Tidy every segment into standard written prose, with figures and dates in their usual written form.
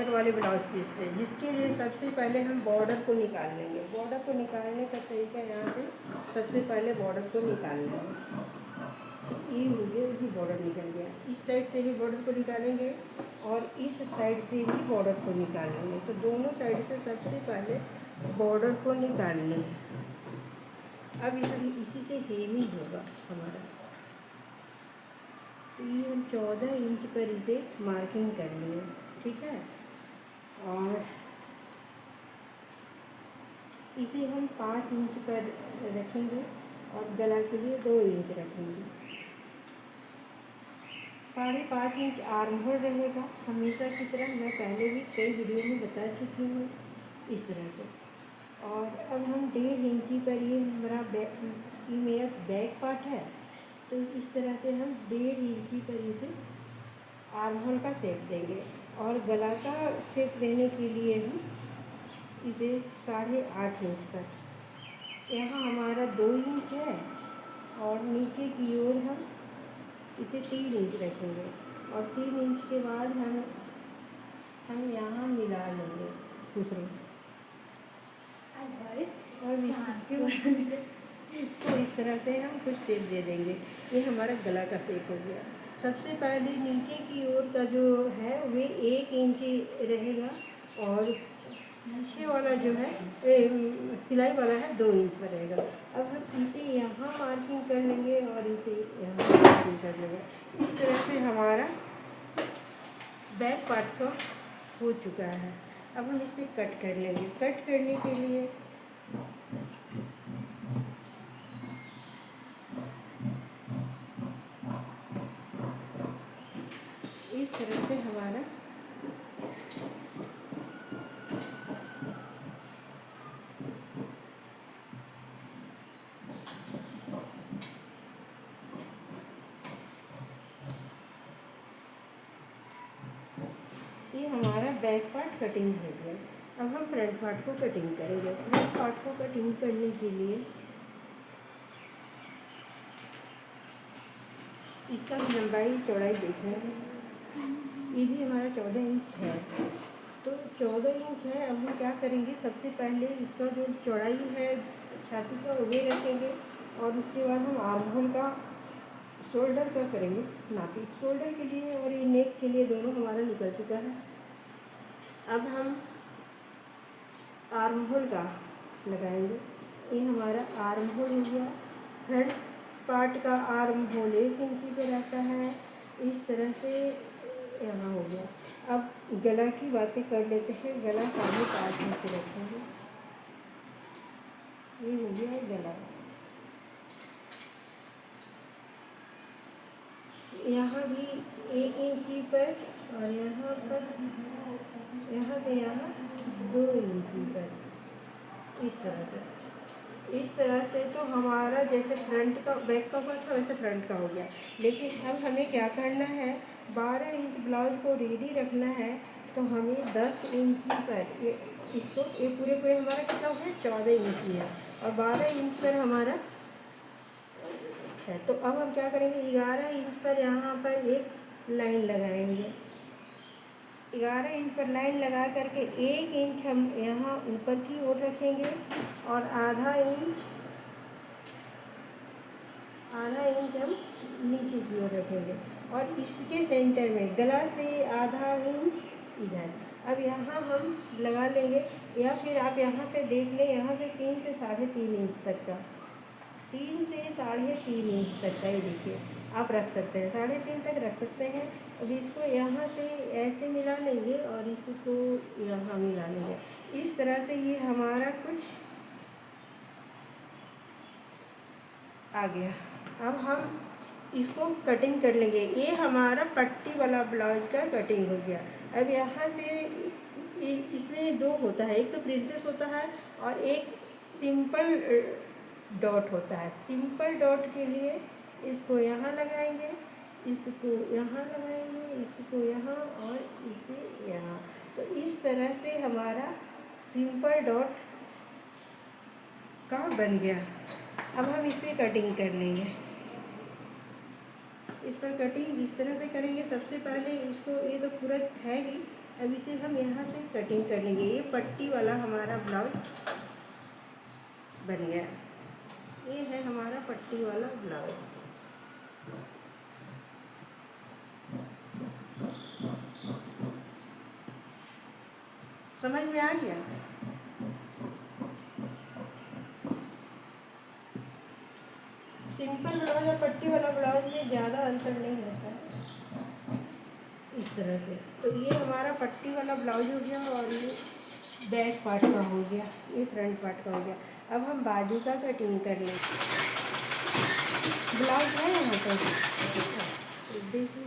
Front वाले blouse piece से, जिसके लिए सबसे पहले हम बॉर्डर को निकाल लेंगे। बॉर्डर को निकालने का तरीका यहाँ से सबसे पहले बॉर्डर को निकाल लेंगे। ये हो गया कि बॉर्डर निकल गया। इस साइड से भी बॉर्डर को निकालेंगे और इस साइड से भी बॉर्डर को निकालेंगे। तो दोनों साइड से सबसे पहले बॉर्डर को निकाल लेंगे। अब इसी से हेमी होगा हमारा। तो ये हम 14 इंच पर इसे मार्किंग कर लिए, ठीक है। और इसे हम 5 इंच पर रखेंगे और गला के लिए 2 इंच रखेंगे। 5.5 इंच आर्म होल रहेगा हमेशा की तरह। मैं पहले भी कई वीडियो में बता चुकी हूँ इस तरह से। और अब हम 1.5 इंची पर, ये मेरा बैक पार्ट है, तो इस तरह से हम 1.5 इंची पर इसे आर्म होल का शेप देंगे। और गला का शेप देने के लिए हम इसे 8.5 इंच पर, यहाँ हमारा 2 इंच है और नीचे की ओर हम इसे 3 इंच रखेंगे। और 3 इंच के बाद हम यहाँ मिला लेंगे दूसरे, और इसको इस तरह से हम कुछ शेप दे देंगे। ये हमारा गला का शेप हो गया। सबसे पहले नीचे की ओर का जो है वे 1 इंच रहेगा और नीचे वाला जो है सिलाई वाला है 2 इंच पर रहेगा। अब हम इसे यहाँ मार्किंग कर लेंगे और इसे यहाँ मार्किंग कर लेंगे। इस तरह से हमारा बैक पार्ट का हो चुका है। अब हम इस पर कट कर लेंगे। कट करने के लिए इस तरह से हमारा ये हमारा बैक पार्ट कटिंग हो गया। अब हम फ्रंट पार्ट को कटिंग करेंगे। फ्रंट पार्ट को कटिंग करने के लिए इसका लंबाई चौड़ाई देख रहे हैं, ये भी हमारा 14 इंच है। तो 14 इंच है। अब हम क्या करेंगे, सबसे पहले इसका जो चौड़ाई है छाती का वे रखेंगे और उसके बाद हम आर्म होल का, शोल्डर का करेंगे नापी। शोल्डर के लिए और ये नेक के लिए दोनों हमारा निकल चुका है। अब हम आर्म होल का लगाएंगे। ये हमारा आर्म होल हो गया। फ्रंट पार्ट का आर्म होल 1 इंची पे रहता है। इस तरह से यहाँ हो गया। अब गला की बातें कर लेते हैं। गला 5.5 इंच पे रखेंगे। ये हो गया गला। यहाँ भी 1 इंची पर और यहाँ पर, यहाँ से यहाँ 2 इंची पर, इस तरह से तो हमारा जैसे फ्रंट का बैक का हुआ था वैसे फ्रंट का हो गया। लेकिन अब हमें क्या करना है, 12 इंच ब्लाउज को रेडी रखना है। तो हमें 10 इंची पर इसको, ये पूरे हमारा कितना हो गया, 14 इंची है और 12 इंच पर हमारा है। तो अब हम क्या करेंगे, 11 इंच पर यहाँ पर एक लाइन लगाएंगे। 11 इंच पर लाइन लगा करके 1 इंच हम यहाँ ऊपर की ओर रखेंगे और आधा इंच हम नीचे की ओर रखेंगे। और इसके सेंटर में गला से आधा इंच इधर। अब यहाँ हम लगा लेंगे, या फिर आप यहाँ से देख लें, यहाँ से 3 से 3.5 इंच तक का, 3 से 3.5 इंच तक का, ये देखिए आप रख सकते हैं, 3.5 तक रख सकते हैं। अब इसको यहाँ से ऐसे मिला लेंगे और इसको यहाँ मिला लेंगे। इस तरह से ये हमारा कुछ आ गया। अब हम इसको कटिंग कर लेंगे। ये हमारा पट्टी वाला ब्लाउज का कटिंग हो गया। अब यहाँ से इसमें 2 होता है, एक तो प्रिंसेस होता है और एक सिंपल डॉट होता है। सिंपल डॉट के लिए इसको यहाँ लगाएंगे, इसको यहाँ लगाएंगे, इसको यहाँ और इसे यहाँ। तो इस तरह से हमारा सिंपल डॉट का बन गया। अब हम इस पर कटिंग कर लेंगे। इस पर कटिंग इस तरह से करेंगे। सबसे पहले इसको, ये तो पूरा है ही, अब इसे हम यहाँ से कटिंग कर लेंगे। ये पट्टी वाला हमारा ब्लाउज बन गया। ये है हमारा पट्टी वाला ब्लाउज। समझ में आ गया? सिंपल ब्लाउज और पट्टी वाला ब्लाउज में ज़्यादा अंतर नहीं होता है। इस तरह से तो ये हमारा पट्टी वाला ब्लाउज हो गया और ये बैक पार्ट का हो गया, ये फ्रंट पार्ट का हो गया। अब हम बाजू का कटिंग कर लेंगे। ब्लाउज है यहाँ पर, देखिए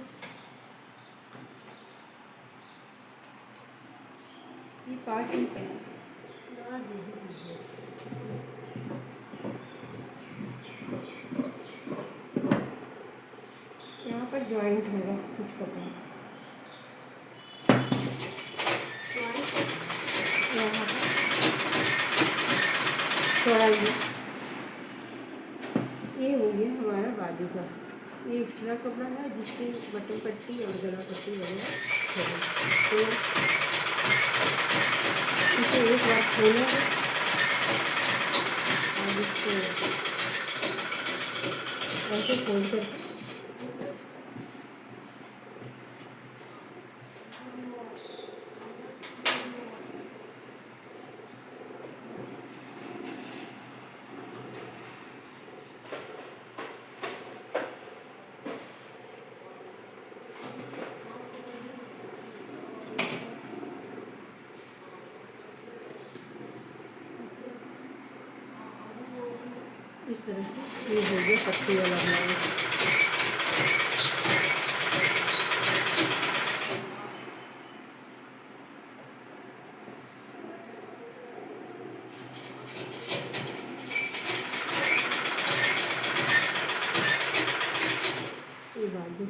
ये पार्ट यहाँ पर ज्वाइंट होगा कुछ कपड़ा, यहाँ पर चौड़ाई ये हो गया हमारा बाजू का। ये एक्स्ट्रा कपड़ा है जिसकी बटन पट्टी और गला पट्टी वगैरह है। तो इसे एक बार खोलेंगे और इसको ऐसे खोल कर इस तरह से ये हो गया पट्टी वाला ब्लाउज। ये बाजू